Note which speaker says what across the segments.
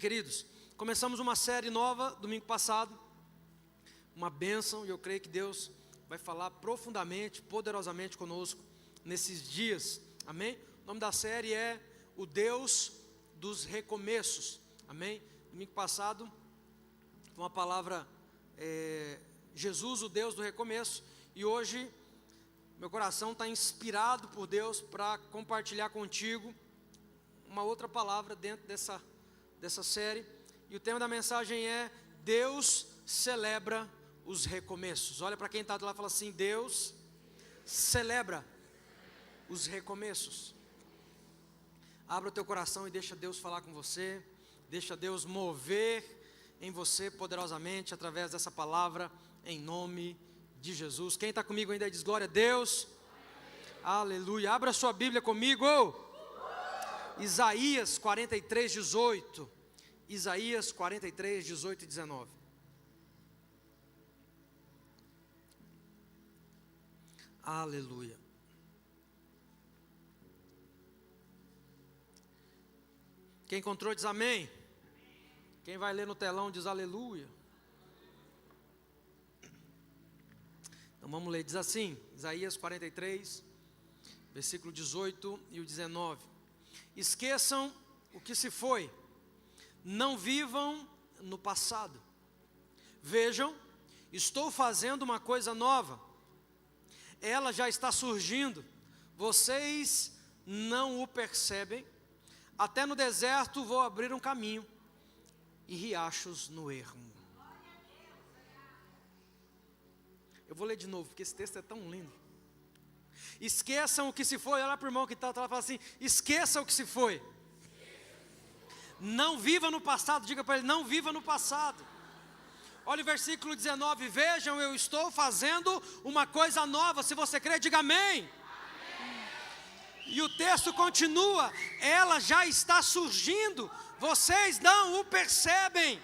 Speaker 1: Queridos, começamos uma série nova domingo passado, uma bênção, e eu creio que Deus vai falar profundamente, poderosamente conosco nesses dias, amém? O nome da série é O Deus dos Recomeços, amém? Domingo passado, foi uma palavra, Jesus, o Deus do recomeço, e hoje meu coração está inspirado por Deus para compartilhar contigo uma outra palavra dentro dessa série, e o tema da mensagem é: Deus celebra os recomeços. Olha para quem está do lado e fala assim: Deus celebra os recomeços. Abra o teu coração e deixa Deus falar com você, deixa Deus mover em você poderosamente através dessa palavra, em nome de Jesus. Quem está comigo ainda diz glória a Deus. Aleluia. Abra sua Bíblia comigo. Isaías 43, 18. Isaías 43, 18 e 19. Aleluia. Quem encontrou diz amém. Quem vai ler no telão diz aleluia. Então vamos ler, diz assim, Isaías 43, versículo 18 e o 19. Esqueçam o que se foi, não vivam no passado. Vejam, estou fazendo uma coisa nova, ela já está surgindo, vocês não o percebem. Até no deserto vou abrir um caminho e riachos no ermo. Eu vou ler de novo, porque esse texto é tão lindo. Esqueçam o que se foi. Olha para o irmão que está lá e fala assim: esqueça o que se foi. Não viva no passado. Diga para ele: não viva no passado. Olha o versículo 19: vejam, eu estou fazendo uma coisa nova. Se você crê, diga amém. E o texto continua: ela já está surgindo, vocês não o percebem.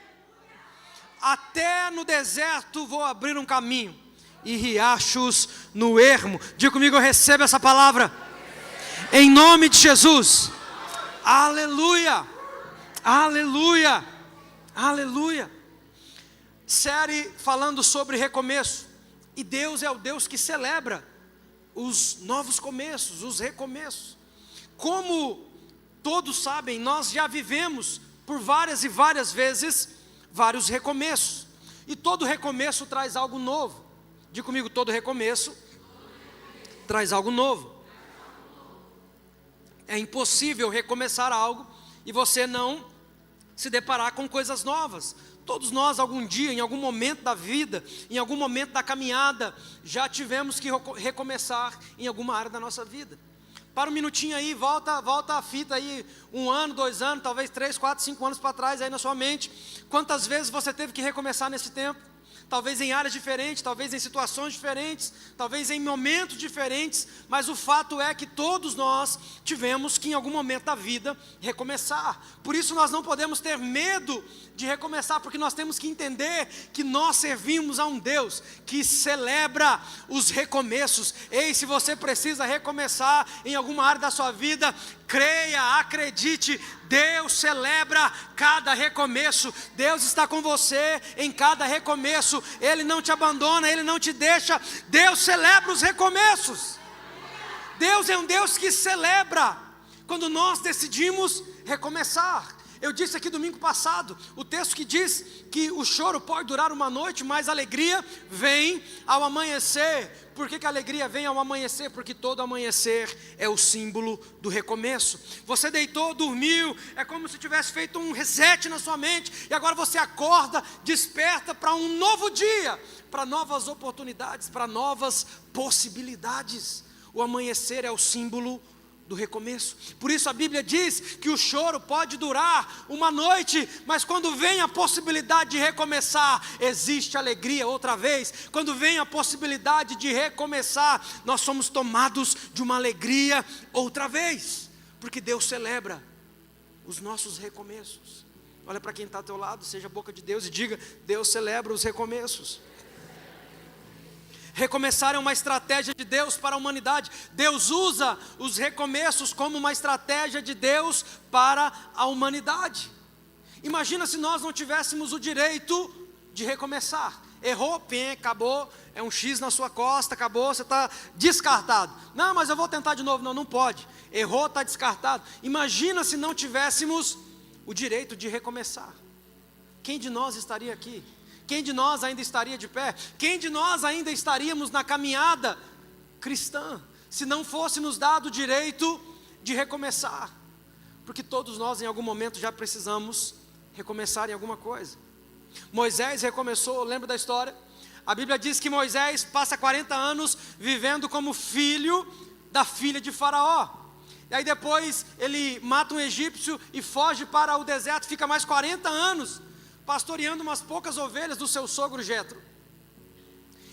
Speaker 1: Até no deserto vou abrir um caminho e riachos no ermo. Diga comigo: eu recebo essa palavra em nome de Jesus. Aleluia, aleluia, aleluia. Série falando sobre recomeço, e Deus é o Deus que celebra os novos começos, os recomeços. Como todos sabem, nós já vivemos por várias e várias vezes vários recomeços, e todo recomeço traz algo novo. Diga comigo: todo recomeço traz algo novo. É impossível recomeçar algo e você não se deparar com coisas novas. Todos nós, algum dia, em algum momento da vida, em algum momento da caminhada, já tivemos que recomeçar em alguma área da nossa vida. Para um minutinho aí, volta a fita aí, 1 ano, 2 anos, talvez 3, 4, 5 anos para trás aí na sua mente. Quantas vezes você teve que recomeçar nesse tempo? Talvez em áreas diferentes, talvez em situações diferentes, talvez em momentos diferentes, mas o fato é que todos nós tivemos que em algum momento da vida recomeçar. Por isso nós não podemos ter medo de recomeçar, porque nós temos que entender que nós servimos a um Deus que celebra os recomeços. Ei, se você precisa recomeçar em alguma área da sua vida, creia, acredite, Deus celebra cada recomeço. Deus está com você em cada recomeço. Ele não te abandona, Ele não te deixa. Deus celebra os recomeços. Deus é um Deus que celebra quando nós decidimos recomeçar. Eu disse aqui domingo passado, o texto que diz que o choro pode durar uma noite, mas a alegria vem ao amanhecer. Por que a alegria vem ao amanhecer? Porque todo amanhecer é o símbolo do recomeço. Você deitou, dormiu, é como se tivesse feito um reset na sua mente, e agora você acorda, desperta para um novo dia, para novas oportunidades, para novas possibilidades. O amanhecer é o símbolo do recomeço. Por isso a Bíblia diz que o choro pode durar uma noite, mas quando vem a possibilidade de recomeçar, existe alegria outra vez. Quando vem a possibilidade de recomeçar, nós somos tomados de uma alegria outra vez, porque Deus celebra os nossos recomeços. Olha para quem está ao teu lado, seja a boca de Deus e diga: Deus celebra os recomeços. Recomeçar é uma estratégia de Deus para a humanidade. Deus usa os recomeços como uma estratégia de Deus para a humanidade. Imagina se nós não tivéssemos o direito de recomeçar. Errou, acabou, é um X na sua costa, acabou, você está descartado. Não, mas eu vou tentar de novo. Não, não pode. Errou, está descartado. Imagina se não tivéssemos o direito de recomeçar. Quem de nós estaria aqui? Quem de nós ainda estaria de pé? Quem de nós ainda estaríamos na caminhada cristã, se não fosse nos dado o direito de recomeçar? Porque todos nós em algum momento já precisamos recomeçar em alguma coisa. Moisés recomeçou, lembra da história? A Bíblia diz que Moisés passa 40 anos vivendo como filho da filha de Faraó. E aí depois ele mata um egípcio e foge para o deserto, fica mais 40 anos pastoreando umas poucas ovelhas do seu sogro Jetro.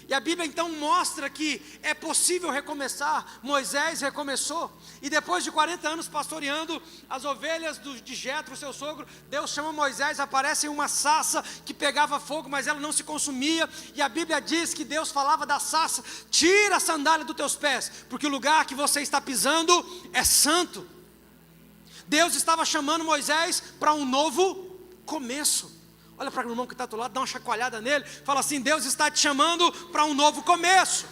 Speaker 1: E a Bíblia então mostra que é possível recomeçar. Moisés recomeçou, e depois de 40 anos pastoreando as ovelhas de Jetro, seu sogro, Deus chama Moisés, aparece uma sarça que pegava fogo, mas ela não se consumia, e a Bíblia diz que Deus falava da sarça: tira a sandália dos teus pés, porque o lugar que você está pisando é santo. Deus estava chamando Moisés para um novo começo. Olha para o irmão que está do teu lado, dá uma chacoalhada nele, fala assim: Deus está te chamando para um novo começo.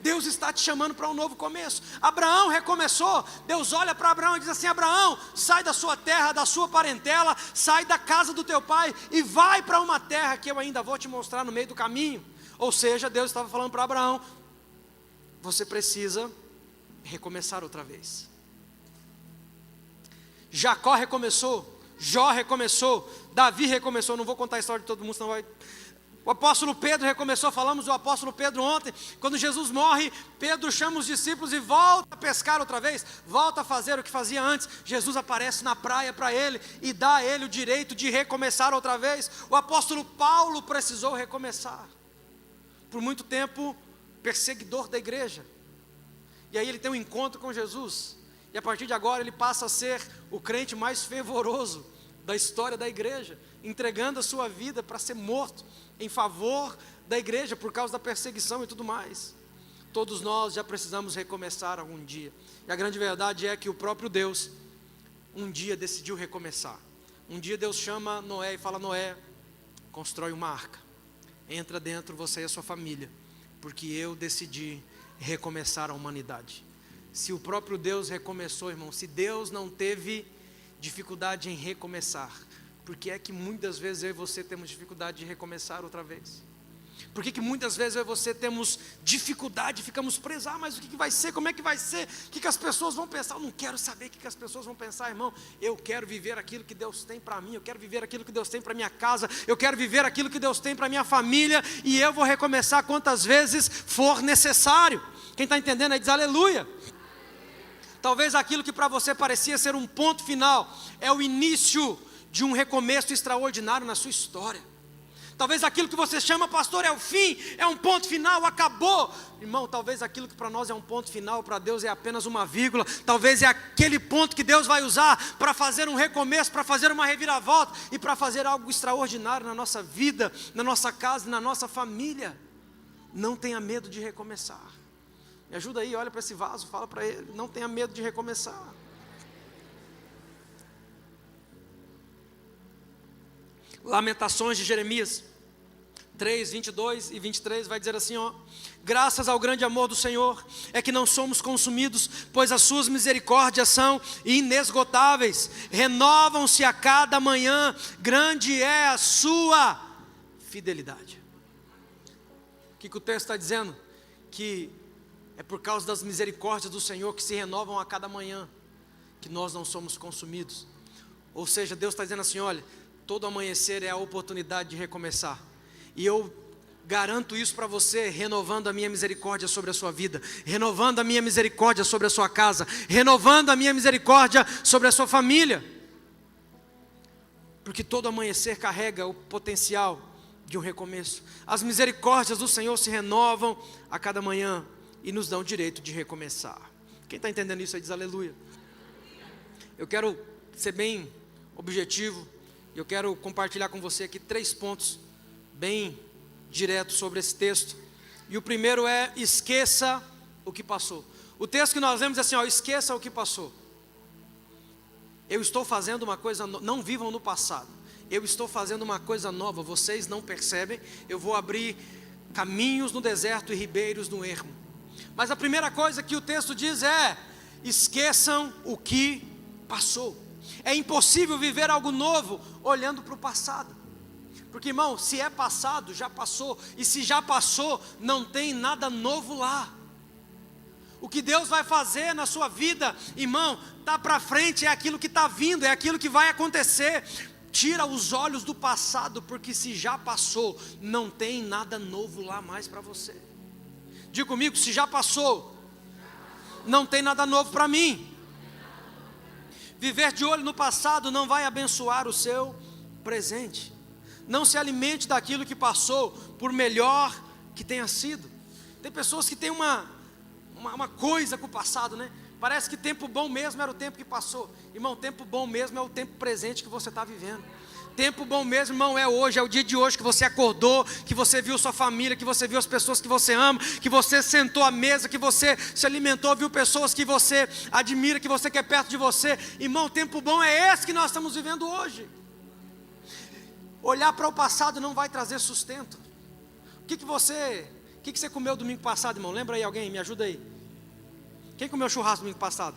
Speaker 1: Deus está te chamando para um novo começo. Abraão recomeçou. Deus olha para Abraão e diz assim: Abraão, sai da sua terra, da sua parentela, sai da casa do teu pai e vai para uma terra que eu ainda vou te mostrar no meio do caminho. Ou seja, Deus estava falando para Abraão: você precisa recomeçar outra vez. Jacó recomeçou, Jó recomeçou, Davi recomeçou. Não vou contar a história de todo mundo, senão vai... O apóstolo Pedro recomeçou. Falamos do apóstolo Pedro ontem. Quando Jesus morre, Pedro chama os discípulos e volta a pescar outra vez, volta a fazer o que fazia antes. Jesus aparece na praia para ele e dá a ele o direito de recomeçar outra vez. O apóstolo Paulo precisou recomeçar. Por muito tempo, perseguidor da igreja. E aí ele tem um encontro com Jesus, e a partir de agora ele passa a ser o crente mais fervoroso da história da igreja, entregando a sua vida para ser morto em favor da igreja, por causa da perseguição e tudo mais. Todos nós já precisamos recomeçar algum dia, e a grande verdade é que o próprio Deus um dia decidiu recomeçar. Um dia Deus chama Noé e fala: Noé, constrói uma arca, entra dentro, você e a sua família, porque eu decidi recomeçar a humanidade. Se o próprio Deus recomeçou, irmão, se Deus não teve dificuldade em recomeçar, por que é que muitas vezes eu e você temos dificuldade de recomeçar outra vez? Por que muitas vezes eu e você temos dificuldade, ficamos presos? Mas o que vai ser? Como é que vai ser? O que as pessoas vão pensar? Eu não quero saber o que as pessoas vão pensar, irmão. Eu quero viver aquilo que Deus tem para mim, eu quero viver aquilo que Deus tem para minha casa, eu quero viver aquilo que Deus tem para minha família, e eu vou recomeçar quantas vezes for necessário. Quem está entendendo aí diz aleluia. Talvez aquilo que para você parecia ser um ponto final é o início de um recomeço extraordinário na sua história. Talvez aquilo que você chama, pastor, é o fim, é um ponto final, acabou. Irmão, talvez aquilo que para nós é um ponto final, para Deus é apenas uma vírgula. Talvez é aquele ponto que Deus vai usar para fazer um recomeço, para fazer uma reviravolta e para fazer algo extraordinário na nossa vida, na nossa casa, na nossa família. Não tenha medo de recomeçar. Me ajuda aí, olha para esse vaso, fala para ele: não tenha medo de recomeçar. Lamentações de Jeremias 3, 22 e 23 vai dizer assim, ó: graças ao grande amor do Senhor é que não somos consumidos, pois as suas misericórdias são inesgotáveis, renovam-se a cada manhã, grande é a sua fidelidade. O que o texto está dizendo? Que é por causa das misericórdias do Senhor que se renovam a cada manhã, que nós não somos consumidos. Ou seja, Deus está dizendo assim: olha, todo amanhecer é a oportunidade de recomeçar. E eu garanto isso para você, renovando a minha misericórdia sobre a sua vida, renovando a minha misericórdia sobre a sua casa, renovando a minha misericórdia sobre a sua família. Porque todo amanhecer carrega o potencial de um recomeço. As misericórdias do Senhor se renovam a cada manhã e nos dão o direito de recomeçar. Quem está entendendo isso aí diz aleluia. Eu quero ser bem objetivo, eu quero compartilhar com você aqui 3 pontos bem diretos sobre esse texto. E o primeiro é: esqueça o que passou. O texto que nós lemos é assim, ó: esqueça o que passou. Eu estou fazendo uma coisa, não vivam no passado. Eu estou fazendo uma coisa nova, vocês não percebem. Eu vou abrir caminhos no deserto e ribeiros no ermo. Mas a primeira coisa que o texto diz é: esqueçam o que passou. É impossível viver algo novo olhando para o passado. Porque, irmão, se é passado, já passou. E se já passou, não tem nada novo lá. O que Deus vai fazer na sua vida, irmão, está para frente, é aquilo que está vindo, é aquilo que vai acontecer. Tira os olhos do passado, porque se já passou, não tem nada novo lá mais para você. Diga comigo, se já passou, não tem nada novo para mim. Viver de olho no passado não vai abençoar o seu presente. Não se alimente daquilo que passou, por melhor que tenha sido. Tem pessoas que têm uma coisa com o passado, né? Parece que tempo bom mesmo era o tempo que passou. Irmão, tempo bom mesmo é o tempo presente que você está vivendo. Tempo bom mesmo, irmão, é hoje, é o dia de hoje que você acordou, que você viu sua família, que você viu as pessoas que você ama, que você sentou à mesa, que você se alimentou, viu pessoas que você admira, que você quer perto de você. Irmão, tempo bom é esse que nós estamos vivendo hoje. Olhar para o passado não vai trazer sustento. O que você comeu domingo passado, irmão? Lembra aí alguém? Me ajuda aí. Quem comeu churrasco domingo passado?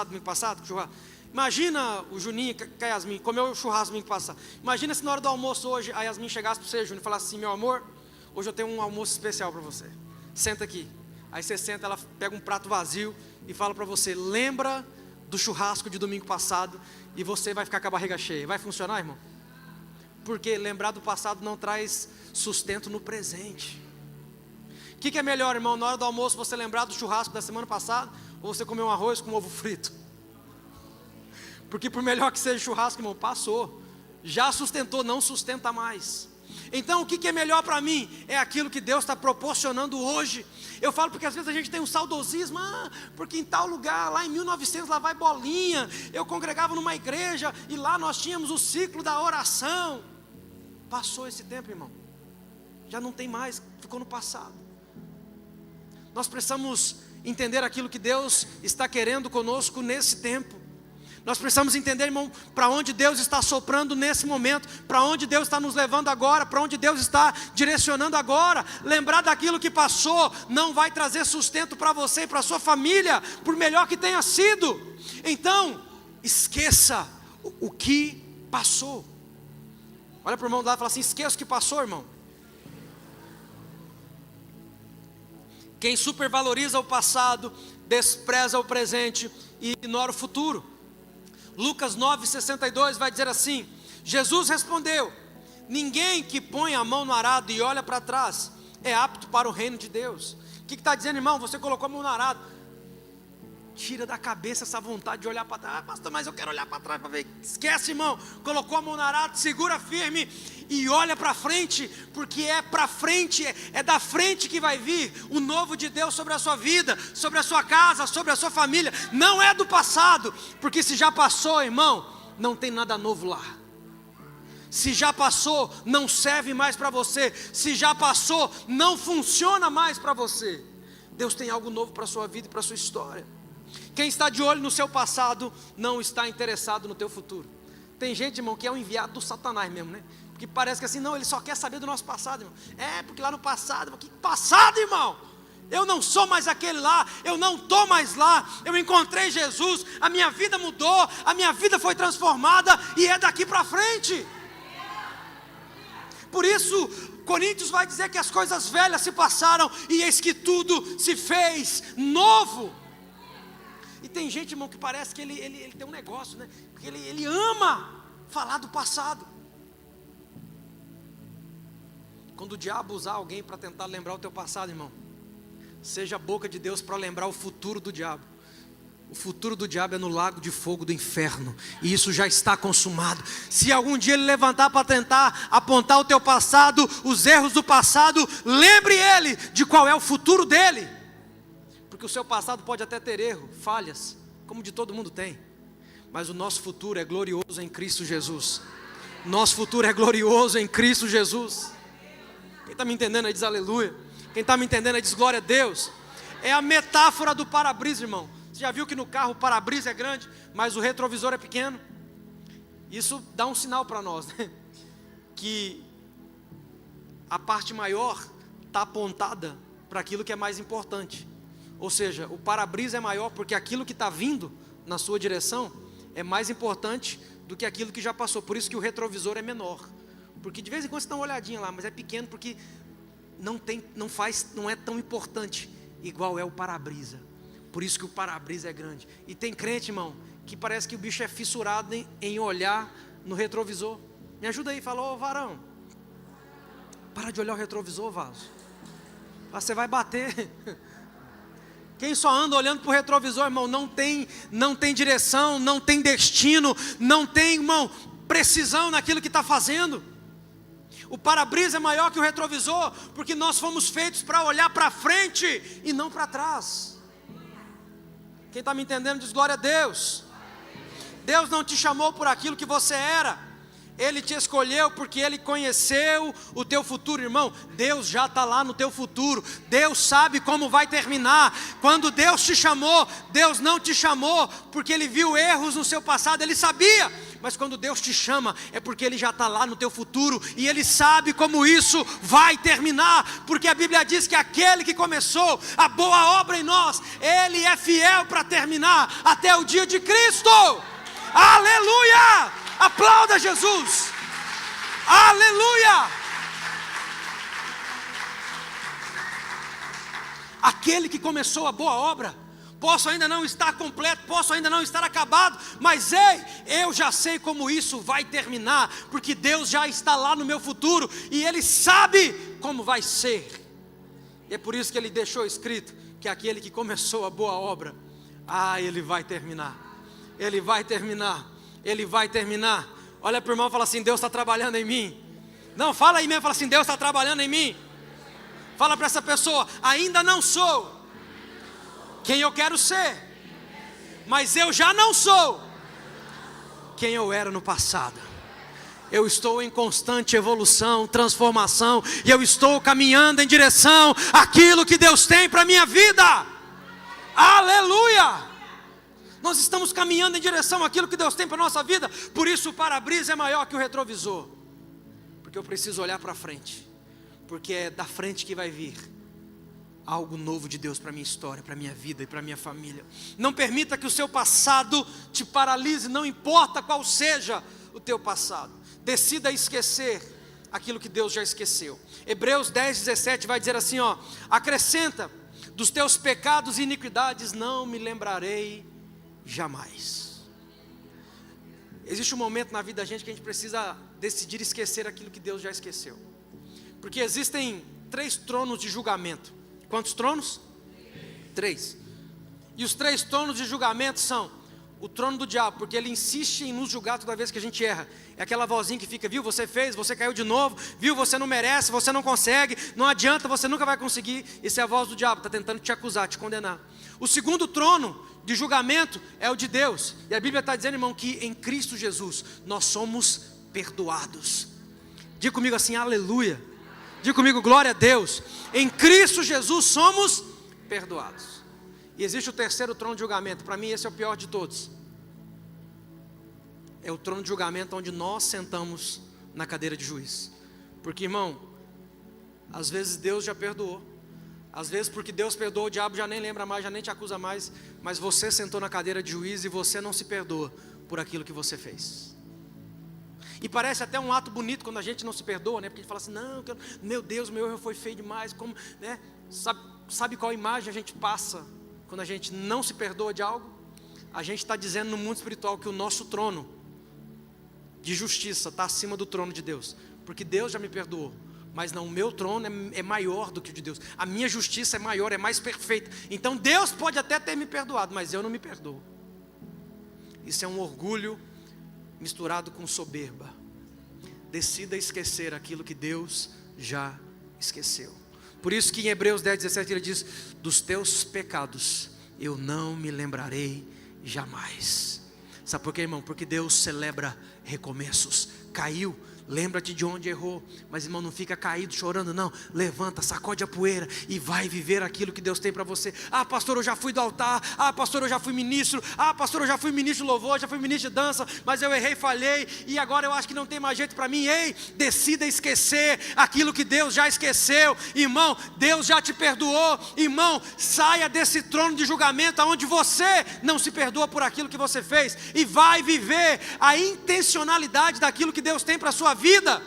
Speaker 1: Domingo passado, churrasco. Imagina o Juninho com a Yasmin, comeu churrasco domingo passado. Imagina se na hora do almoço hoje a Yasmin chegasse para você, Júnior, e falasse assim: meu amor, hoje eu tenho um almoço especial para você. Senta aqui. Aí você senta, ela pega um prato vazio e fala para você: lembra do churrasco de domingo passado, e você vai ficar com a barriga cheia. Vai funcionar, irmão? Porque lembrar do passado não traz sustento no presente. O que é melhor, irmão, na hora do almoço você lembrar do churrasco da semana passada, ou você comer um arroz com ovo frito? Porque por melhor que seja churrasco, irmão, passou. Já sustentou, não sustenta mais. Então o que é melhor para mim? É aquilo que Deus está proporcionando hoje. Eu falo porque às vezes a gente tem um saudosismo, porque em tal lugar, lá em 1900, lá vai Bolinha, eu congregava numa igreja, e lá nós tínhamos o ciclo da oração. Passou esse tempo, irmão. Já não tem mais, ficou no passado. Nós precisamos entender aquilo que Deus está querendo conosco nesse tempo. Nós precisamos entender, irmão, para onde Deus está soprando nesse momento, para onde Deus está nos levando agora, para onde Deus está direcionando agora. Lembrar daquilo que passou não vai trazer sustento para você e para a sua família, por melhor que tenha sido. Então, esqueça o que passou. Olha para o irmão do lado e fala assim: esqueça o que passou, irmão. Quem supervaloriza o passado, despreza o presente e ignora o futuro. Lucas 9,62 vai dizer assim: Jesus respondeu: ninguém que põe a mão no arado e olha para trás é apto para o reino de Deus. O que está dizendo, irmão? Você colocou a mão no arado, tira da cabeça essa vontade de olhar para trás. Pastor, mas eu quero olhar para trás para ver. Esquece, irmão. Colocou a mão no arado, segura firme e olha para frente, porque é para frente, é da frente que vai vir o novo de Deus sobre a sua vida, sobre a sua casa, sobre a sua família. Não é do passado, porque se já passou, irmão, não tem nada novo lá. Se já passou, não serve mais para você. Se já passou, não funciona mais para você. Deus tem algo novo para a sua vida e para a sua história. Quem está de olho no seu passado não está interessado no teu futuro. Tem gente, irmão, que é um enviado do Satanás mesmo, né? Porque parece que assim, não, ele só quer saber do nosso passado, irmão. Porque lá no passado, que passado, irmão? Eu não sou mais aquele lá, eu não estou mais lá, eu encontrei Jesus, a minha vida mudou, a minha vida foi transformada e é daqui para frente. Por isso, Coríntios vai dizer que as coisas velhas se passaram e eis que tudo se fez novo. E tem gente, irmão, que parece que ele tem um negócio, né? Porque ele ama falar do passado. Quando o diabo usar alguém para tentar lembrar o teu passado, irmão, seja a boca de Deus para lembrar o futuro do diabo. O futuro do diabo é no lago de fogo do inferno, e isso já está consumado. Se algum dia ele levantar para tentar apontar o teu passado, os erros do passado, lembre ele de qual é o futuro dele. Porque o seu passado pode até ter erro, falhas, como de todo mundo tem, mas o nosso futuro é glorioso em Cristo Jesus. Nosso futuro é glorioso em Cristo Jesus. Quem está me entendendo aí diz aleluia. Quem está me entendendo aí diz glória a Deus. É a metáfora do para-brisa, irmão. Você já viu que no carro o para-brisa é grande, mas o retrovisor é pequeno? Isso dá um sinal para nós, né? Que a parte maior está apontada para aquilo que é mais importante. Ou seja, o para-brisa é maior porque aquilo que está vindo na sua direção é mais importante do que aquilo que já passou. Por isso que o retrovisor é menor. Porque de vez em quando você dá uma olhadinha lá, mas é pequeno porque não é tão importante igual é o para-brisa. Por isso que o para-brisa é grande. E tem crente, irmão, que parece que o bicho é fissurado em olhar no retrovisor. Me ajuda aí, falou, varão. Para de olhar o retrovisor, vaso. Você vai bater. Quem só anda olhando para o retrovisor, irmão, não tem direção, não tem destino, não tem, irmão, precisão naquilo que está fazendo. O para-brisa é maior que o retrovisor, porque nós fomos feitos para olhar para frente e não para trás. Quem está me entendendo diz glória a Deus. Deus não te chamou por aquilo que você era. Ele te escolheu porque Ele conheceu o teu futuro, irmão. Deus já está lá no teu futuro. Deus sabe como vai terminar. Quando Deus te chamou, Deus não te chamou porque Ele viu erros no seu passado, Ele sabia. Mas quando Deus te chama, é porque Ele já está lá no teu futuro e Ele sabe como isso vai terminar. Porque a Bíblia diz que aquele que começou a boa obra em nós, Ele é fiel para terminar até o dia de Cristo. Aleluia! Aplauda Jesus! Aleluia! Aquele que começou a boa obra, posso ainda não estar completo, posso ainda não estar acabado, mas ei, eu já sei como isso vai terminar, porque Deus já está lá no meu futuro, e Ele sabe como vai ser. E é por isso que Ele deixou escrito, que aquele que começou a boa obra, Ele vai terminar, Ele vai terminar, Ele vai terminar. Olha para o irmão e fala assim, Deus está trabalhando em mim. Não, fala aí mesmo, fala assim, Deus está trabalhando em mim. Fala para essa pessoa, ainda não sou quem eu quero ser, mas eu já não sou quem eu era no passado. Eu estou em constante evolução, transformação, e eu estou caminhando em direção àquilo que Deus tem para a minha vida. Aleluia! Nós estamos caminhando em direção àquilo que Deus tem para a nossa vida. Por isso o para-brisa é maior que o retrovisor, porque eu preciso olhar para frente, porque é da frente que vai vir algo novo de Deus para a minha história, para a minha vida e para a minha família. Não permita que o seu passado te paralise, não importa qual seja o teu passado. Decida esquecer aquilo que Deus já esqueceu. Hebreus 10:17 vai dizer assim, ó: acrescenta, dos teus pecados e iniquidades não me lembrarei jamais. Existe um momento na vida da gente que a gente precisa decidir esquecer aquilo que Deus já esqueceu. Porque existem 3 tronos de julgamento. Quantos tronos? 3. E os 3 tronos de julgamento são o trono do diabo, porque ele insiste em nos julgar toda vez que a gente erra. É aquela vozinha que fica, viu, você fez, você caiu de novo, viu, você não merece, você não consegue, não adianta, você nunca vai conseguir. Isso é a voz do diabo, está tentando te acusar, te condenar. O segundo trono de julgamento é o de Deus. E a Bíblia está dizendo, irmão, que em Cristo Jesus nós somos perdoados. Diga comigo assim, aleluia. Diga comigo, glória a Deus. Em Cristo Jesus somos perdoados. E existe o terceiro trono de julgamento. Para mim esse é o pior de todos. É o trono de julgamento onde nós sentamos na cadeira de juiz. Porque, irmão, às vezes Deus já perdoou. Às vezes porque Deus perdoou, o diabo já nem lembra mais, já nem te acusa mais. Mas você sentou na cadeira de juiz e você não se perdoa por aquilo que você fez. E parece até um ato bonito quando a gente não se perdoa, né? Porque a gente fala assim, não, meu Deus, meu erro foi feio demais, como, né? Sabe qual imagem a gente passa quando a gente não se perdoa de algo? A gente está dizendo no mundo espiritual que o nosso trono de justiça está acima do trono de Deus, porque Deus já me perdoou, mas não, o meu trono é maior do que o de Deus, a minha justiça é maior, é mais perfeita, então Deus pode até ter me perdoado, mas eu não me perdoo. Isso é um orgulho misturado com soberba. Decida esquecer aquilo que Deus já esqueceu. Por isso que em Hebreus 10:17 ele diz, dos teus pecados eu não me lembrarei jamais. Sabe por quê, irmão? Porque Deus celebra recomeços. Caiu, lembra-te de onde errou, mas irmão, não fica caído, chorando não, levanta, sacode a poeira e vai viver aquilo que Deus tem para você. Ah pastor, eu já fui do altar, ah pastor, eu já fui ministro, ah pastor, eu já fui ministro de louvor, já fui ministro de dança, mas eu errei, falhei, e agora eu acho que não tem mais jeito para mim. Ei, decida esquecer aquilo que Deus já esqueceu, irmão, Deus já te perdoou, irmão, saia desse trono de julgamento, onde você não se perdoa por aquilo que você fez, e vai viver a intencionalidade daquilo que Deus tem para a sua vida,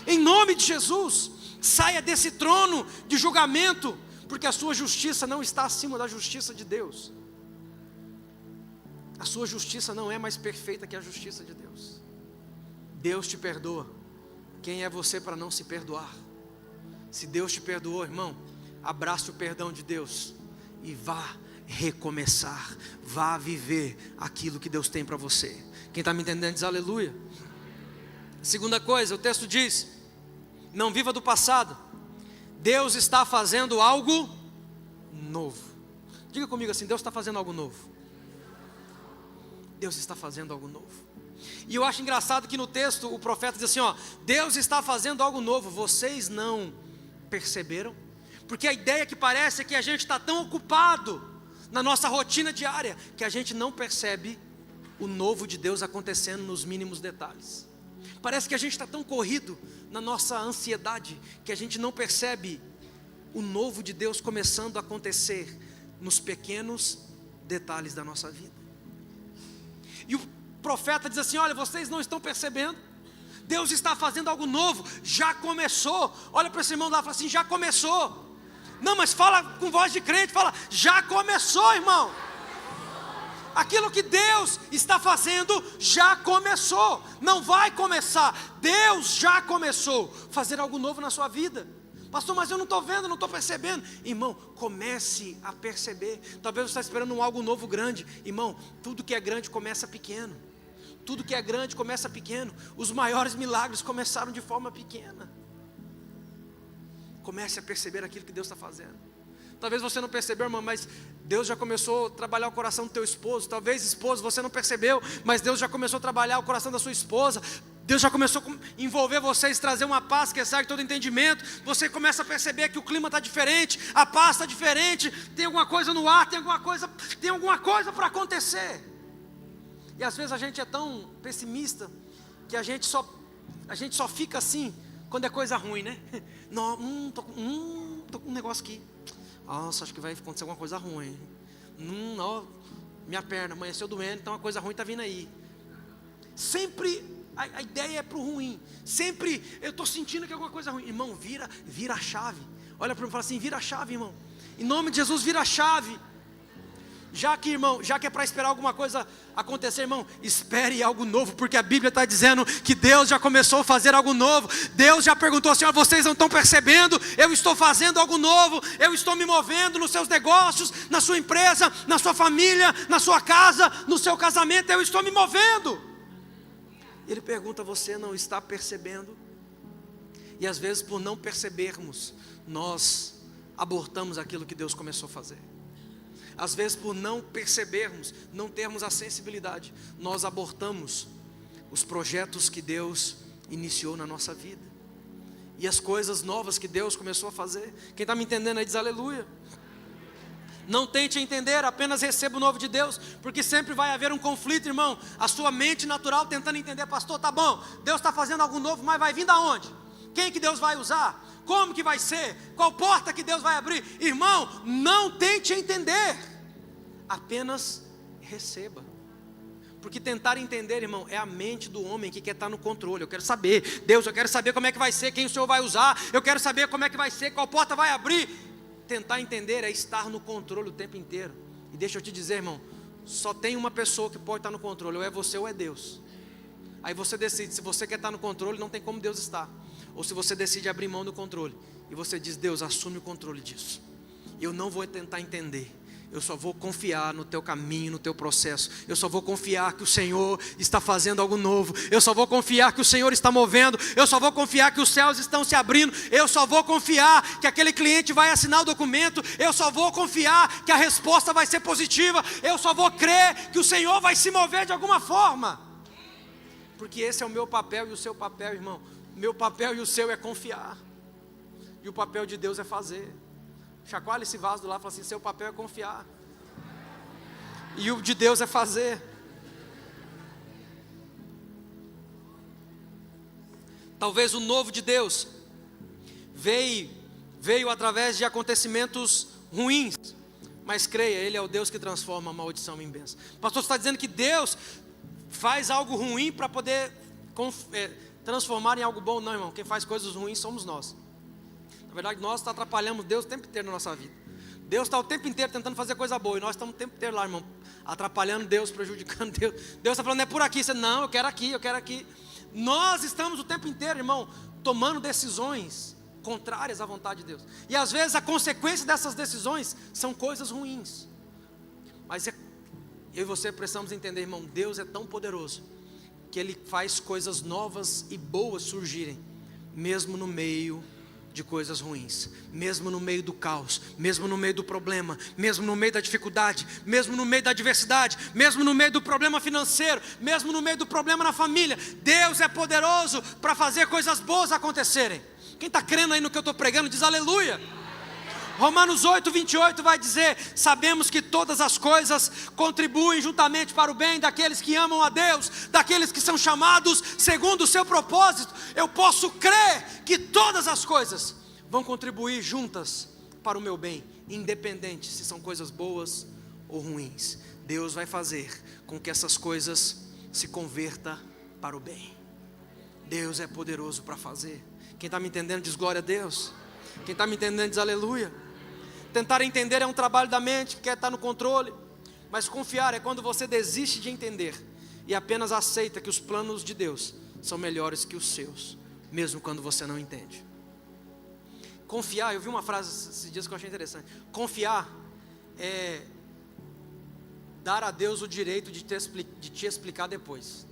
Speaker 1: em nome de Jesus. Saia desse trono de julgamento, porque a sua justiça não está acima da justiça de Deus, a sua justiça não é mais perfeita que a justiça de Deus. Deus te perdoa, quem é você para não se perdoar? Se Deus te perdoou, irmão, abrace o perdão de Deus e vá recomeçar, vá viver aquilo que Deus tem para você. Quem está me entendendo diz aleluia. Segunda coisa, o texto diz: não viva do passado, Deus está fazendo algo novo. Diga comigo assim: Deus está fazendo algo novo. Deus está fazendo algo novo. E eu acho engraçado que no texto o profeta diz assim, ó: Deus está fazendo algo novo, vocês não perceberam? Porque a ideia que parece é que a gente está tão ocupado na nossa rotina diária, que a gente não percebe o novo de Deus acontecendo nos mínimos detalhes. Parece que a gente está tão corrido na nossa ansiedade, que a gente não percebe o novo de Deus começando a acontecer nos pequenos detalhes da nossa vida. E o profeta diz assim: olha, vocês não estão percebendo, Deus está fazendo algo novo, já começou. Olha para esse irmão lá e fala assim: já começou. Não, mas fala com voz de crente, fala: já começou, irmão. Aquilo que Deus está fazendo já começou, não vai começar, Deus já começou a fazer algo novo na sua vida. Pastor, mas eu não estou vendo, não estou percebendo. Irmão, comece a perceber. Talvez você está esperando algo novo grande. Irmão, tudo que é grande começa pequeno. Tudo que é grande começa pequeno. Os maiores milagres começaram de forma pequena. Comece a perceber aquilo que Deus está fazendo. Talvez você não percebeu, irmão, mas Deus já começou a trabalhar o coração do teu esposo. Talvez, esposo, você não percebeu, mas Deus já começou a trabalhar o coração da sua esposa. Deus já começou a envolver vocês, trazer uma paz que excede todo entendimento. Você começa a perceber que o clima está diferente, a paz está diferente, tem alguma coisa no ar, tem alguma coisa para acontecer. E às vezes a gente é tão pessimista que a gente só fica assim quando é coisa ruim, né? Não, tô com um negócio aqui. Nossa, acho que vai acontecer alguma coisa ruim. Não, minha perna amanheceu doendo, então uma coisa ruim está vindo aí. Sempre a ideia é para o ruim. Sempre eu estou sentindo que é alguma coisa ruim. Irmão, vira a chave. Olha para mim e fala assim: vira a chave, irmão. Em nome de Jesus, vira a chave. Já que é para esperar alguma coisa acontecer, irmão, espere algo novo, porque a Bíblia está dizendo que Deus já começou a fazer algo novo. Deus já perguntou assim: vocês não estão percebendo? Eu estou fazendo algo novo, eu estou me movendo nos seus negócios, na sua empresa, na sua família, na sua casa, no seu casamento, eu estou me movendo. Ele pergunta: você não está percebendo? E às vezes, por não percebermos, nós abortamos aquilo que Deus começou a fazer. Às vezes, por não percebermos, não termos a sensibilidade, nós abortamos os projetos que Deus iniciou na nossa vida, e as coisas novas que Deus começou a fazer. Quem está me entendendo aí diz aleluia. Não tente entender, apenas receba o novo de Deus, porque sempre vai haver um conflito, irmão. A sua mente natural tentando entender: pastor, tá bom, Deus está fazendo algo novo, mas vai vir da onde? Quem que Deus vai usar? Como que vai ser? Qual porta que Deus vai abrir? Irmão, não tente entender, apenas receba. Porque tentar entender, irmão, é a mente do homem que quer estar no controle. Eu quero saber, Deus, eu quero saber como é que vai ser, quem o Senhor vai usar, eu quero saber como é que vai ser, qual porta vai abrir. Tentar entender é estar no controle o tempo inteiro. E deixa eu te dizer, irmão, só tem uma pessoa que pode estar no controle: ou é você ou é Deus. Aí você decide, se você quer estar no controle, não tem como Deus estar. Ou se você decide abrir mão do controle, e você diz: Deus, assume o controle disso. Eu não vou tentar entender, eu só vou confiar no teu caminho, no teu processo. Eu só vou confiar que o Senhor está fazendo algo novo. Eu só vou confiar que o Senhor está movendo. Eu só vou confiar que os céus estão se abrindo. Eu só vou confiar que aquele cliente vai assinar o documento. Eu só vou confiar que a resposta vai ser positiva. Eu só vou crer que o Senhor vai se mover de alguma forma. Porque esse é o meu papel e o seu papel, irmão. Meu papel e o seu é confiar. E o papel de Deus é fazer. Chacoalha esse vaso do lado e fala assim: seu papel é confiar. E o de Deus é fazer. Talvez o novo de Deus veio através de acontecimentos ruins, mas creia, Ele é o Deus que transforma a maldição em bênção. Pastor, você está dizendo que Deus faz algo ruim para poder transformar em algo bom? Não, irmão, quem faz coisas ruins somos nós. Na verdade, nós atrapalhamos Deus o tempo inteiro na nossa vida. Deus está o tempo inteiro tentando fazer coisa boa, e nós estamos o tempo inteiro lá, irmão, atrapalhando Deus, prejudicando Deus. Deus está falando: é por aqui. Você: não, eu quero aqui. Nós estamos o tempo inteiro, irmão, tomando decisões contrárias à vontade de Deus. E às vezes a consequência dessas decisões são coisas ruins. Mas eu e você precisamos entender, irmão, Deus é tão poderoso que Ele faz coisas novas e boas surgirem, mesmo no meio de coisas ruins, mesmo no meio do caos, mesmo no meio do problema, mesmo no meio da dificuldade, mesmo no meio da adversidade, mesmo no meio do problema financeiro, mesmo no meio do problema na família. Deus é poderoso para fazer coisas boas acontecerem. Quem está crendo aí no que eu estou pregando, diz aleluia. Romanos 8:28 vai dizer: sabemos que todas as coisas contribuem juntamente para o bem daqueles que amam a Deus, daqueles que são chamados segundo o seu propósito. Eu posso crer que todas as coisas vão contribuir juntas para o meu bem, independente se são coisas boas ou ruins. Deus vai fazer com que essas coisas se convertam para o bem. Deus é poderoso para fazer. Quem está me entendendo diz glória a Deus. Quem está me entendendo diz aleluia. Tentar entender é um trabalho da mente, que quer estar no controle. Mas confiar é quando você desiste de entender e apenas aceita que os planos de Deus são melhores que os seus, mesmo quando você não entende. Confiar, eu vi uma frase esses dias que eu achei interessante. Confiar é dar a Deus o direito de te explicar depois.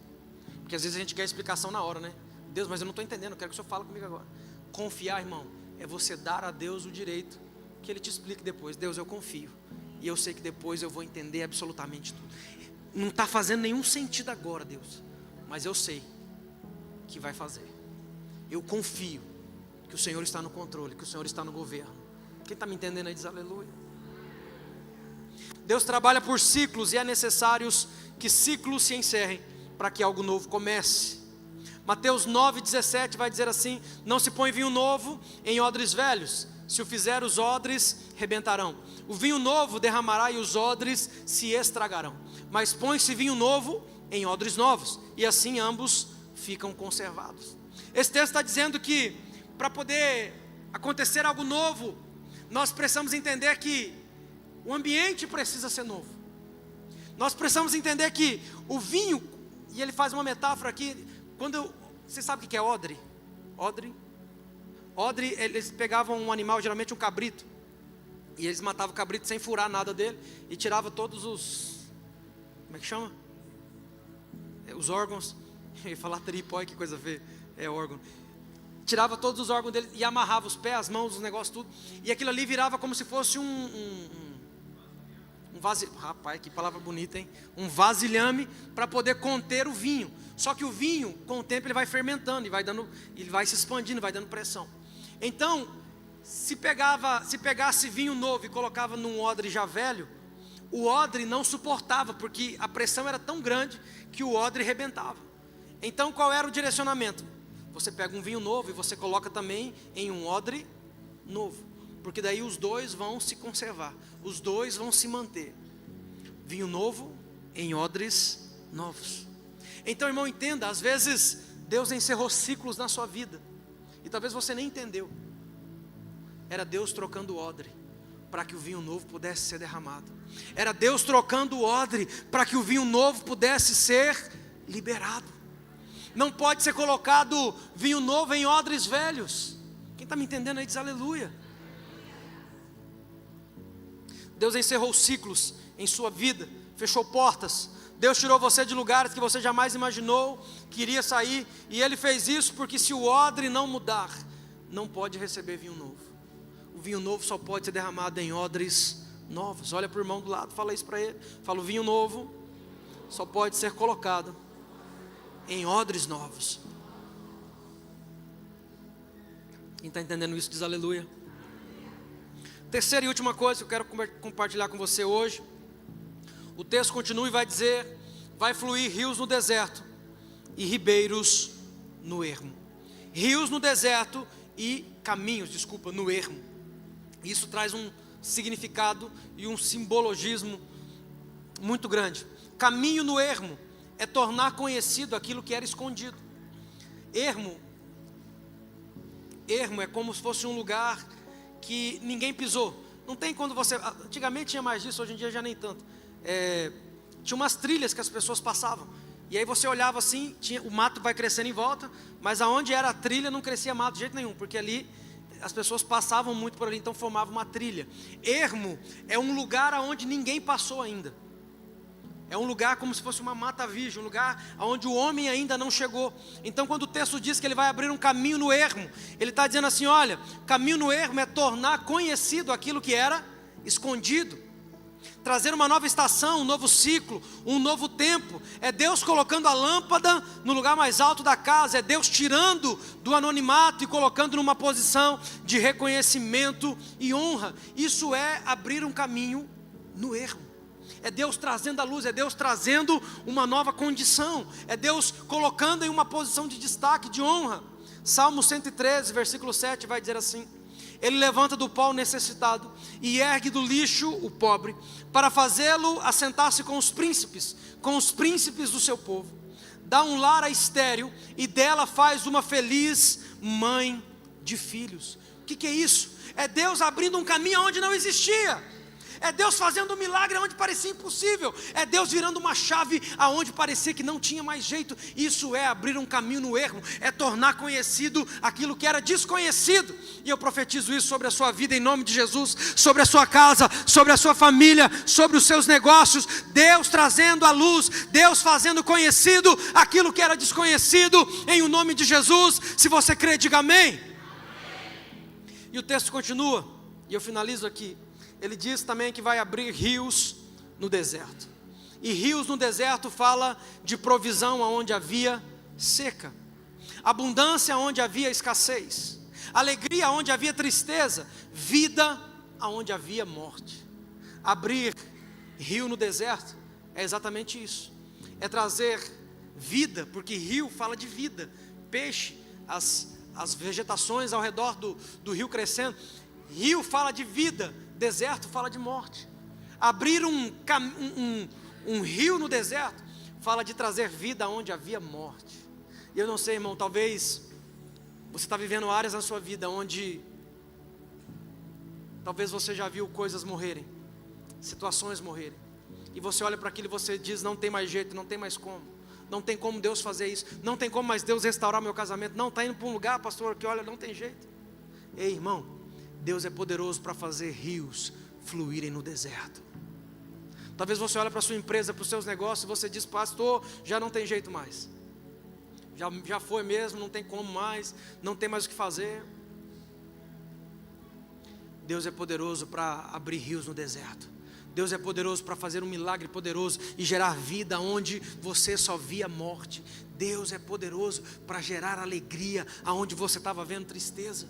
Speaker 1: Porque às vezes a gente quer explicação na hora, né? Deus, mas eu não estou entendendo, eu quero que o Senhor fale comigo agora. Confiar, irmão, é você dar a Deus o direito que Ele te explique depois. Deus, eu confio, e eu sei que depois eu vou entender absolutamente tudo. Não está fazendo nenhum sentido agora, Deus, mas eu sei que vai fazer. Eu confio que o Senhor está no controle, que o Senhor está no governo. Quem está me entendendo aí diz aleluia. Deus trabalha por ciclos, e é necessário que ciclos se encerrem para que algo novo comece. Mateus 9:17 vai dizer assim: não se põe vinho novo em odres velhos, se o fizer os odres rebentarão. O vinho novo derramará e os odres se estragarão. Mas põe-se vinho novo em odres novos, e assim ambos ficam conservados. Esse texto está dizendo que para poder acontecer algo novo, nós precisamos entender que o ambiente precisa ser novo. Nós precisamos entender que o vinho, e ele faz uma metáfora aqui, você sabe o que é odre? Odre, eles pegavam um animal, geralmente um cabrito, e eles matavam o cabrito sem furar nada dele, e tiravam todos os, como é que chama? Os órgãos. Eu ia falar tripó, que coisa feia, é órgão. Tirava todos os órgãos dele e amarrava os pés, as mãos, os negócios, tudo, e aquilo ali virava como se fosse um vasilhame. Rapaz, que palavra bonita, hein? Um vasilhame para poder conter o vinho. Só que o vinho, com o tempo, ele vai fermentando, ele vai se expandindo, vai dando pressão. Então, se pegasse vinho novo e colocava num odre já velho, o odre não suportava, porque a pressão era tão grande que o odre rebentava. Então, qual era o direcionamento? Você pega um vinho novo e você coloca também em um odre novo, porque daí os dois vão se conservar, os dois vão se manter. Vinho novo em odres novos. Então, irmão, entenda, às vezes Deus encerrou ciclos na sua vida, e talvez você nem entendeu. Era Deus trocando o odre para que o vinho novo pudesse ser derramado. Era Deus trocando o odre para que o vinho novo pudesse ser liberado. Não pode ser colocado vinho novo em odres velhos. Quem está me entendendo aí diz aleluia. Deus encerrou ciclos em sua vida, fechou portas. Deus tirou você de lugares que você jamais imaginou que iria sair, e Ele fez isso porque se o odre não mudar, não pode receber vinho novo. O vinho novo só pode ser derramado em odres novos. Olha para o irmão do lado, fala isso para ele. Fala: o vinho novo só pode ser colocado em odres novos. Quem está entendendo isso diz aleluia. Terceira e última coisa que eu quero compartilhar com você hoje. O texto continua e vai dizer: vai fluir rios no deserto e ribeiros no ermo. Rios no deserto e caminhos, no ermo. Isso traz um significado e um simbologismo muito grande. Caminho no ermo é tornar conhecido aquilo que era escondido. Ermo é como se fosse um lugar que ninguém pisou. Não tem quando você... Antigamente tinha mais disso, hoje em dia já nem tanto. Tinha umas trilhas que as pessoas passavam. E aí você olhava assim, o mato vai crescendo em volta, mas aonde era a trilha não crescia mato de jeito nenhum, porque ali as pessoas passavam muito por ali, então formava uma trilha. Ermo é um lugar aonde ninguém passou ainda. É um lugar como se fosse uma mata virgem, um lugar onde o homem ainda não chegou. Então quando o texto diz que ele vai abrir um caminho no ermo, ele está dizendo assim, olha, caminho no ermo é tornar conhecido aquilo que era escondido. Trazer uma nova estação, um novo ciclo, um novo tempo. É Deus colocando a lâmpada no lugar mais alto da casa. É Deus tirando do anonimato e colocando numa posição de reconhecimento e honra. Isso é abrir um caminho no ermo. É Deus trazendo a luz, é Deus trazendo uma nova condição, é Deus colocando em uma posição de destaque, de honra. Salmo 113, versículo 7 vai dizer assim: Ele levanta do pó o necessitado e ergue do lixo o pobre, para fazê-lo assentar-se com os príncipes do seu povo. Dá um lar a estéril e dela faz uma feliz mãe de filhos. O que é isso? É Deus abrindo um caminho onde não existia. É Deus fazendo um milagre onde parecia impossível. É Deus virando uma chave aonde parecia que não tinha mais jeito. Isso é abrir um caminho no ermo. É tornar conhecido aquilo que era desconhecido. E eu profetizo isso sobre a sua vida em nome de Jesus. Sobre a sua casa, sobre a sua família, sobre os seus negócios. Deus trazendo à luz, Deus fazendo conhecido aquilo que era desconhecido em o nome de Jesus. Se você crê, diga amém. E o texto continua, e eu finalizo aqui. Ele diz também que vai abrir rios no deserto. E rios no deserto fala de provisão onde havia seca, abundância onde havia escassez, alegria onde havia tristeza, vida onde havia morte. Abrir rio no deserto é exatamente isso. É trazer vida, porque rio fala de vida, peixe, as vegetações ao redor do rio crescendo. Rio fala de vida, deserto fala de morte. Abrir um rio no deserto fala de trazer vida onde havia morte. E eu não sei, irmão, talvez você está vivendo áreas na sua vida onde talvez você já viu coisas morrerem, situações morrerem, e você olha para aquilo e você diz: não tem mais jeito, não tem mais como, não tem como Deus fazer isso, não tem como mais Deus restaurar meu casamento, não, está indo para um lugar, pastor, que olha, não tem jeito. Ei, irmão, Deus é poderoso para fazer rios fluírem no deserto. Talvez você olhe para a sua empresa, para os seus negócios, e você diz: pastor, já não tem jeito mais, já foi mesmo, não tem como mais, não tem mais o que fazer. Deus é poderoso para abrir rios no deserto. Deus é poderoso para fazer um milagre poderoso e gerar vida onde você só via morte. Deus é poderoso para gerar alegria aonde você estava vendo tristeza.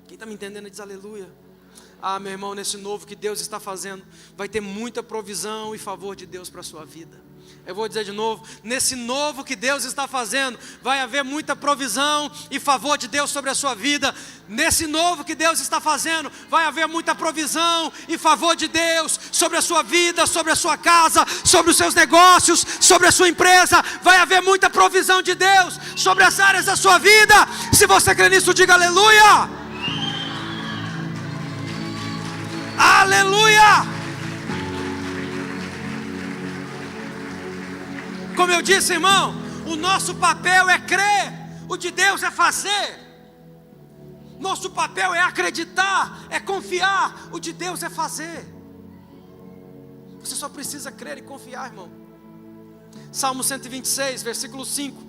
Speaker 1: Quem está me entendendo diz aleluia. Ah, meu irmão, nesse novo que Deus está fazendo, vai ter muita provisão e favor de Deus para a sua vida. Eu vou dizer de novo, nesse novo que Deus está fazendo, vai haver muita provisão e favor de Deus sobre a sua vida. Nesse novo que Deus está fazendo, vai haver muita provisão e favor de Deus sobre a sua vida, sobre a sua casa, sobre os seus negócios, sobre a sua empresa. Vai haver muita provisão de Deus sobre as áreas da sua vida. Se você crê nisso, diga aleluia. Aleluia! Como eu disse, irmão, o nosso papel é crer, o de Deus é fazer. Nosso papel é acreditar, é confiar, o de Deus é fazer. Você só precisa crer e confiar, irmão. Salmo 126, versículo 5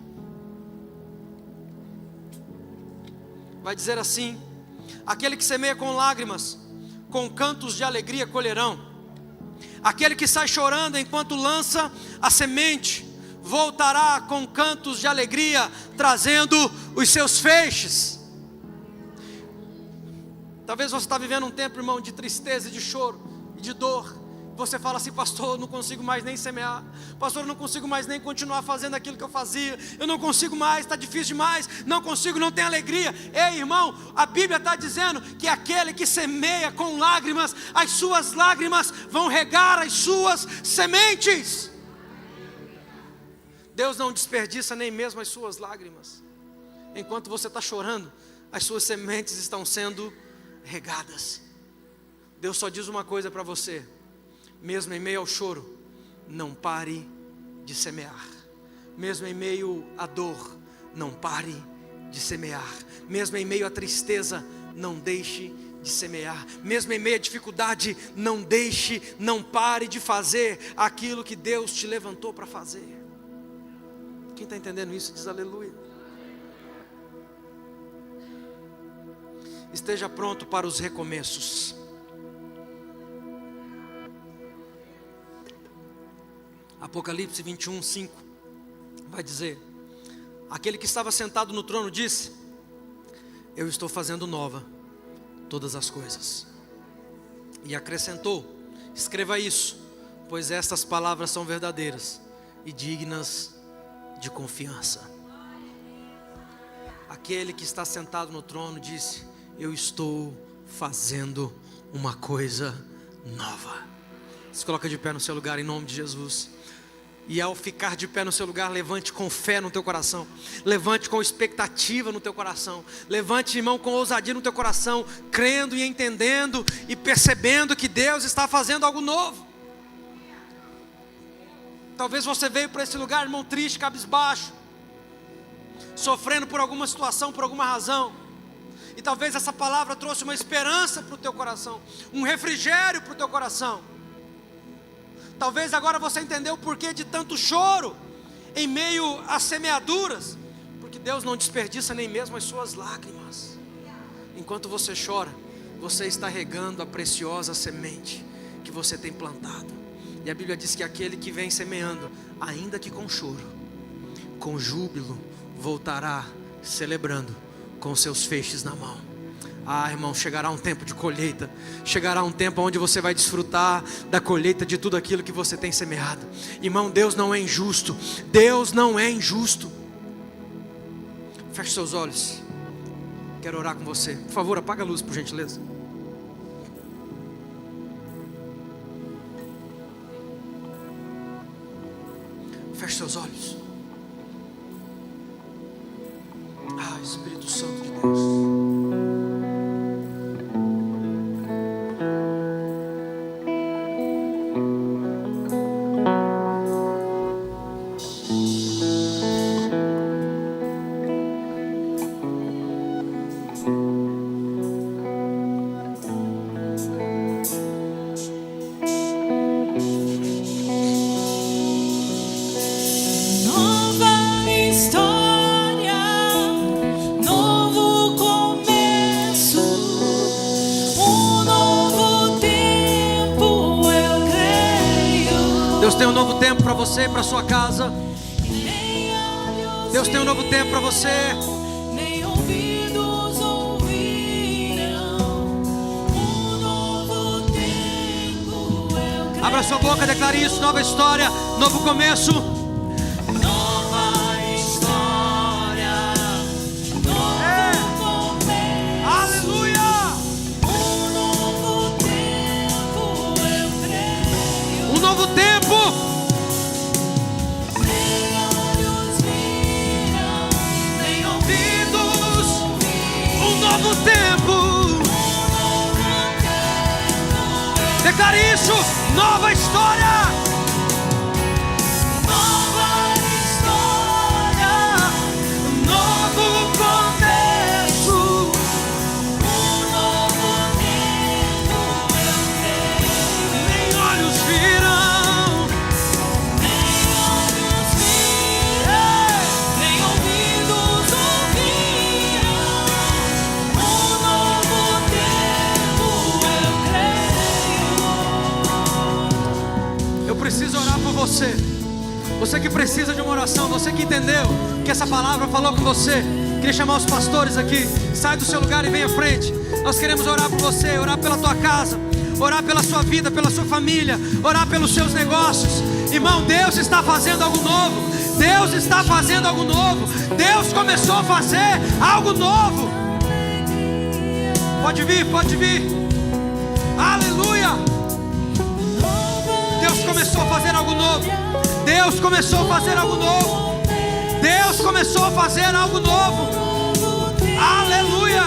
Speaker 1: vai dizer assim: aquele que semeia com lágrimas, com cantos de alegria colherão. Aquele que sai chorando enquanto lança a semente, voltará com cantos de alegria, trazendo os seus feixes. Talvez você está vivendo um tempo, irmão, de tristeza, de choro e de dor. Você fala assim: pastor, eu não consigo mais nem semear. Pastor, eu não consigo mais nem continuar fazendo aquilo que eu fazia. Eu não consigo mais, está difícil demais. Não consigo, não tenho alegria. Ei, irmão, a Bíblia está dizendo que aquele que semeia com lágrimas, as suas lágrimas vão regar as suas sementes. Deus não desperdiça nem mesmo as suas lágrimas. Enquanto você está chorando, as suas sementes estão sendo regadas. Deus só diz uma coisa para você: mesmo em meio ao choro, não pare de semear. Mesmo em meio à dor, não pare de semear. Mesmo em meio à tristeza, não deixe de semear. Mesmo em meio à dificuldade, não deixe, não pare de fazer aquilo que Deus te levantou para fazer. Quem está entendendo isso diz aleluia. Esteja pronto para os recomeços. Apocalipse 21, 5 vai dizer: aquele que estava sentado no trono disse: eu estou fazendo nova todas as coisas. E acrescentou: escreva isso, pois estas palavras são verdadeiras e dignas de confiança. Aquele que está sentado no trono disse: eu estou fazendo uma coisa nova. Se coloca de pé no seu lugar em nome de Jesus. E ao ficar de pé no seu lugar, levante com fé no teu coração. Levante com expectativa no teu coração. Levante, irmão, com ousadia no teu coração, crendo e entendendo e percebendo que Deus está fazendo algo novo. Talvez você veio para esse lugar, irmão, triste, cabisbaixo, sofrendo por alguma situação, por alguma razão. E talvez essa palavra trouxe uma esperança para o teu coração, um refrigério para o teu coração. Talvez agora você entendeu o porquê de tanto choro em meio às semeaduras, porque Deus não desperdiça nem mesmo as suas lágrimas. Enquanto você chora, você está regando a preciosa semente que você tem plantado. E a Bíblia diz que aquele que vem semeando, ainda que com choro, com júbilo, voltará celebrando com seus feixes na mão. Ah, irmão, chegará um tempo de colheita. Chegará um tempo onde você vai desfrutar da colheita de tudo aquilo que você tem semeado. Irmão, Deus não é injusto. Deus não é injusto. Feche seus olhos. Quero orar com você. Por favor, apaga a luz, por gentileza. Feche seus olhos. Ah, Espírito Santo de Deus. Deus tem um novo tempo para você e para sua casa. Deus tem um novo tempo para você. Abra sua boca, declare isso. Nova história, novo começo. Nova história, novo começo. Aleluia. Um novo tempo, eu creio. Um novo tempo. Novo tempo. Declare isso. Nova história. Nova história. Novo começo. Um novo tempo, eu creio. Nem olhos viram, nem olhos viram, nem ouvidos ouviram. que precisa de uma oração, você que entendeu que essa palavra falou com você, queria chamar os pastores aqui. Sai do seu lugar e vem à frente. Nós queremos orar por você, orar pela tua casa, orar pela sua vida, pela sua família, orar pelos seus negócios. Irmão, Deus está fazendo algo novo. Deus está fazendo algo novo. Deus começou a fazer algo novo. Pode vir, pode vir. Aleluia. Deus começou a fazer algo novo. Deus começou a fazer algo novo. Deus começou a fazer algo novo. Aleluia.